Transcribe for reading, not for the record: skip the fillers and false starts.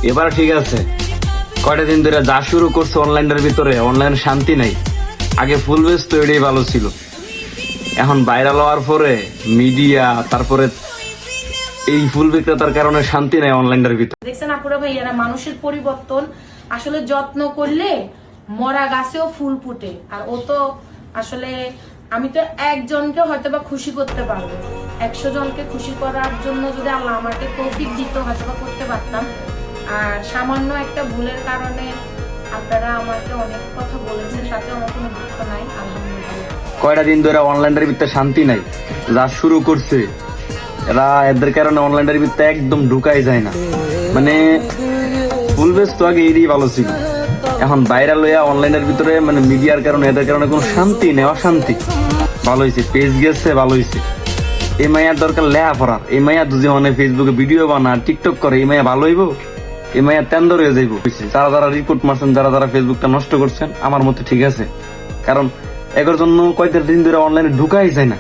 এবার ঠিক আছে, কয়টা দিন ধরে যা শুরু করছে অনলাইনের ভিতরে, অনলাইন শান্তি নাই। আগে ফুল বেস তো এটাই ভালো ছিল, এখন ভাইরাল হওয়ার পরে মিডিয়া, তারপরে এই ফুল বিক্রেতার কারণে শান্তি নাই অনলাইনের ভিতরে। দেখছেন আপুরা ভাইয়ারা, মানুষের পরিবর্তন আসলে যত্ন করলে মরা গাছেও ফুল ফুটে। আর ও তো আসলে, আমি তো একজনকে হয়তো বা খুশি করতে পারবো, 100 জনকে খুশি করার জন্য যদি আল্লাহ আমাকে তৌফিক দিত হয়তো বা করতে পারতাম। আর সামান্য একটা ভুলের কারণে আপনারা আমাকে অনেক কথা বলেছেন, তাতে আমার কোনো দুঃখ নাই, আলহামদুলিল্লাহ। কয়টা দিন ধরে অনলাইনের ভিতরে শান্তি নাই, যা শুরু করছে এরা, এদের কারণে অনলাইনের ভিতরে একদম ঢুকাই যায় না। মানে ফুল বেস তো আগে এরই ভালো ছিল, এখন ভাইরাল হইয়া অনলাইনের ভিতরে মানে মিডিয়ার কারণে, এদের কারণে কোনো শান্তি নেই, অশান্তি। ভালো হয়েছে পেজ গেছে, ভালো হয়েছে। এই মাইয়ার দরকার লেহা পড়ার, এই মাইয়া দুজি মানে ফেসবুকে ভিডিও বানা, টিকটক করে, এই মাইয়া ভালো হইব? এই মাইয়া তেন্দর হয়ে যাইব। যারা যারা রিপোর্ট মারছেন, যারা যারা ফেসবুকটা নষ্ট করছেন, আমার মতে ঠিক আছে, কারণ এগোর জন্য কয়েকটা দিন ধরে অনলাইনে ঢুকাই যায় না।